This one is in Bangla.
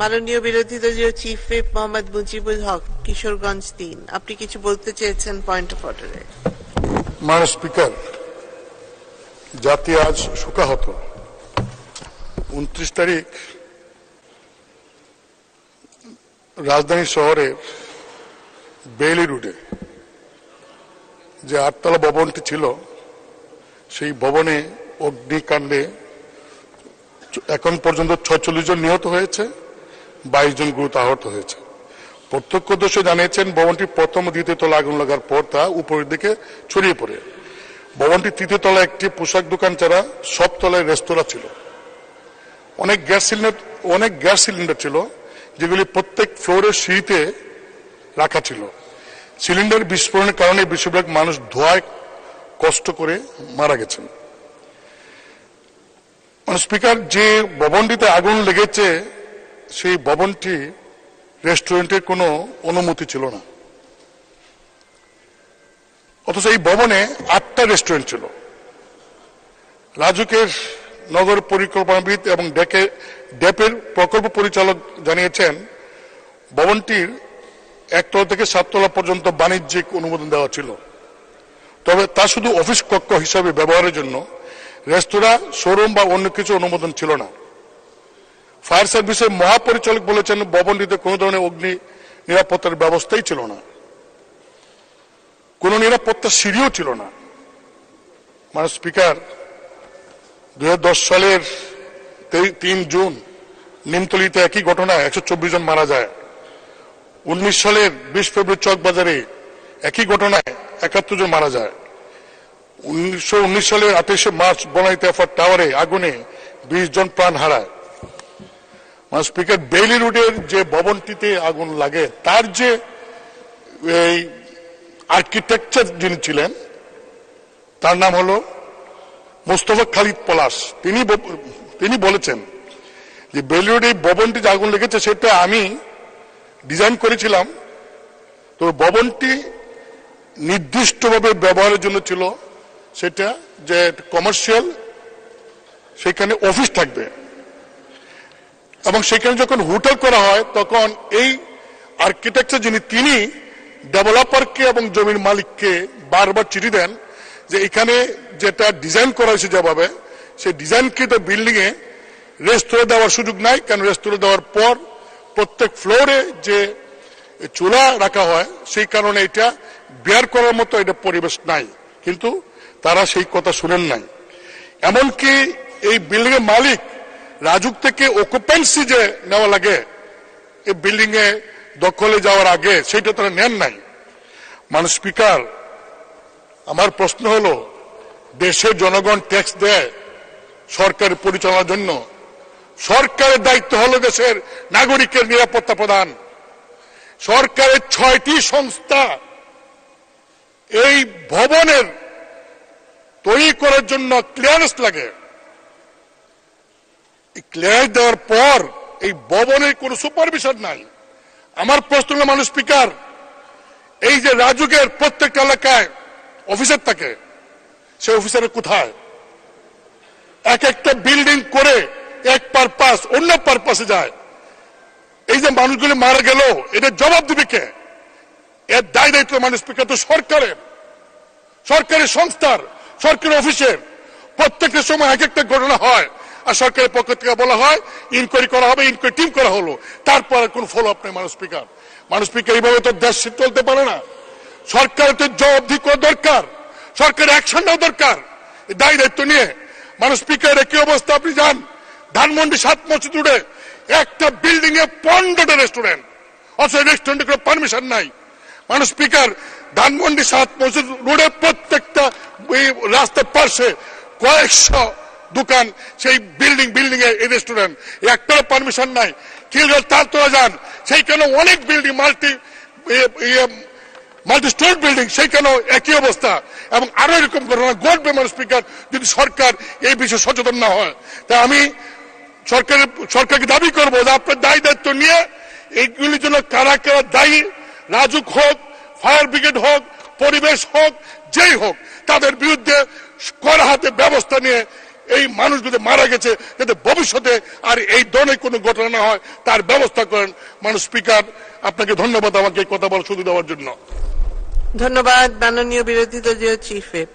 মাননীয় বিরোধী দলীয় চিফ হুইপ মোহাম্মদ মুজিবুল হক, কিশোরগঞ্জ ৩। আপনি কিছু বলতে চেয়েছেন পয়েন্ট অফ অর্ডারে। মাননীয় স্পিকার, জাতি আজ শোকাহত। 29 তারিখ রাজধানী শহরের বেইলি রোডে যে 8তলা ভবনটি ছিল, সেই ভবনে অগ্নিকাণ্ডে এখন পর্যন্ত 46 জন নিহত হয়েছে, 22 জন গুরুতর আহত হয়েছে। প্রত্যক্ষদর্শী জানিয়েছেন ভবনটি প্রথম ও দ্বিতীয় তলা আগুন লাগার পর তা উপরের দিকে ছড়িয়ে পড়ে। ভবনটি তৃতীয় তলায় একটি পোশাক দোকান ছাড়া সব তলায় রেস্তোরাঁ ছিল। অনেক গ্যাস সিলিন্ডার ছিল, যেগুলি প্রত্যেক ফ্লোরের সিঁড়িতে রাখা ছিল। সিলিন্ডার বিস্ফোরণের কারণে বেশিরভাগ মানুষ ধোঁয়ায় কষ্ট করে মারা গেছেন। স্পিকার, যে ভবনটিতে আগুন লেগেছে সেই ভবনটি রেস্টুরেন্টের কোনো অনুমতি ছিল না, অথচ এই ভবনে 8টা রেস্টুরেন্ট ছিল। রাজুকের নগর পরিকল্পনাবিদ এবং ডেপের প্রকল্প পরিচালক জানিয়েছেন ভবনটির 1 তলা থেকে 7 তলা পর্যন্ত বাণিজ্যিক অনুমোদন দেওয়া ছিল, তবে তা শুধু অফিস কক্ষ হিসাবে ব্যবহারের জন্য। রেস্তোরাঁ, শোরুম বা অন্য কিছু অনুমোদন ছিল না। ফায়ার সার্ভিসের মহাপরিচালক বলেছেন ভবনটিতে কোনো ধরনের অগ্নি নিরাপত্তার ব্যবস্থাই ছিল না, কোন নিরাপত্তা সিঁড়িও ছিল না। মাননীয় স্পিকার, 2010 সালের 3 জুন নিমতলিতে একই ঘটনায় 124 জন মারা যায়। 19 সালের 20 ফেব্রুয়ারি চকবাজারে একই ঘটনায় 71 জন মারা যায়। 1919 সালের 28শে মার্চ বনানী তেফার টাওয়ারে আগুনে 20 জন প্রাণ হারায়। স্পিকার, বেইলি রোডের যে ভবনটিতে আগুন লাগে তার যে এই আর্কিটেকচার যিনি ছিলেন তার নাম হলো মোস্তফা খালিদ পলাশ। তিনি বলেছেন যে বেইলি রোডে ভবনটি যে আগুন লেগেছে সেটা আমি ডিজাইন করেছিলাম, তো ভবনটি নির্দিষ্টভাবে ব্যবহারের জন্য ছিল, সেটা যে কমার্শিয়াল, সেখানে অফিস থাকবে এবং সেখানে যখন হোটেল করা হয় তখন এই আর্কিটেকচার তিনি ডেভেলপারকে এবং জমির মালিককে বারবার চিঠি দেন যে এখানে যেটা ডিজাইন করা হয়েছে যেভাবে, সেই ডিজাইনকৃত বিল্ডিং এ রেস্তোরাঁ দেওয়ার সুযোগ নাই, কারণ রেস্তোরাঁ দেওয়ার পর প্রত্যেক ফ্লোরে যে চুলা রাখা হয় সেই কারণে এটা বেয়ার করার মতো এটা পরিবেশ নাই। কিন্তু তারা সেই কথা শুনেন নাই। এমনকি এই বিল্ডিং এর মালিক রাজুক থেকে অকুপেন্সি যে নেওয়া লাগে এই বিল্ডিং এ দখলে যাওয়ার আগে, সেটা তারা নেন নাই। মাননীয় স্পিকার, আমার প্রশ্ন হলো, দেশের জনগণ ট্যাক্স দেয় সরকারের পরিচালনার জন্য। সরকারের দায়িত্ব হলো দেশের নাগরিকের নিরাপত্তা প্রদান। সরকারের 6টি সংস্থা এই ভবনের তৈরি করার জন্য ক্লিয়ারেন্স লাগে। ক্লিয়ারেন্স দেওয়ার পর এই ভবনের কোন সুপারভিশন নাই। আমার প্রশ্ন হলো, মাননীয় স্পিকার, এই যে রাজুকের প্রত্যেকটা এলাকায় অফিসার থাকে, সেই অফিসারের কোথায়? এক একটা বিল্ডিং করে এক পারপাস অন্য পারপাসে যায়। এই যে মানুষগুলি মারা গেল, এটা জবাব দিবে কে? এর দায় দায়িত্ব মাননীয় স্পিকার তো সরকারের সংস্থার, সরকারি অফিসের। প্রত্যেকটা সময় এক একটা ঘটনা হয় আর সরকারের পক্ষ থেকে বলা হয় ইনকোয়ারি করা হবে, ইনকোয়ারি টিম করা হলো, তারপর কোন ফলো আপ নেই। মাননীয় স্পিকার, এইভাবে তো দেশ চলতে পারে না। সরকারের তো জবাবদিহি করা দরকার, সরকারের অ্যাকশন নেওয়া দরকার দায় দায়িত্ব নিয়ে। মাননীয় স্পিকার, একই অবস্থা আপনি যান ধানমন্ডি 7 মসজিদ রোডে, একটা বিল্ডিং এ 15টা রেস্টুরেন্ট, অথচ রেস্টুরেন্টে কোনো পারমিশন নাই। মাননীয় স্পিকার, ধানমন্ডি 7 মসজিদ রোডে প্রত্যেকটা রাস্তার পাশে কয়েকশো দোকান, সেই বিল্ডিং এ এই রেস্টুরেন্ট, একটাও পারমিশন নাই। খিলগাঁও তালতলা যান, সেইখানে অনেক বিল্ডিং, মাল্টি স্টোর বিল্ডিং, সেইখানেও একই অবস্থা। এবং আরো এরকম ঘটনা ঘটবে মাননীয় স্পিকার যদি সরকার এই বিষয়ে সচেতন না হয়। তাই আমি সরকারকে দাবি করবো যে আপনার দায় দায়িত্ব নিয়ে এইগুলির জন্য কারা কারা দায়ী, রাজুক হোক, ফায়ার ব্রিগেড হোক, পরিবেশ হোক, যেই হোক, তাদের বিরুদ্ধে কড়া হাতে ব্যবস্থা নিয়ে এই মানুষগুলো মারা গেছে যাতে ভবিষ্যতে আর এই ধরনের কোনো ঘটনা না হয় তার ব্যবস্থা করেন। মাননীয় স্পিকার, আপনাকে ধন্যবাদ আমাকে এই কথা বলার সুযোগ দেওয়ার জন্য। ধন্যবাদ মাননীয় বিরোধী দলীয় চিফ হুইপ।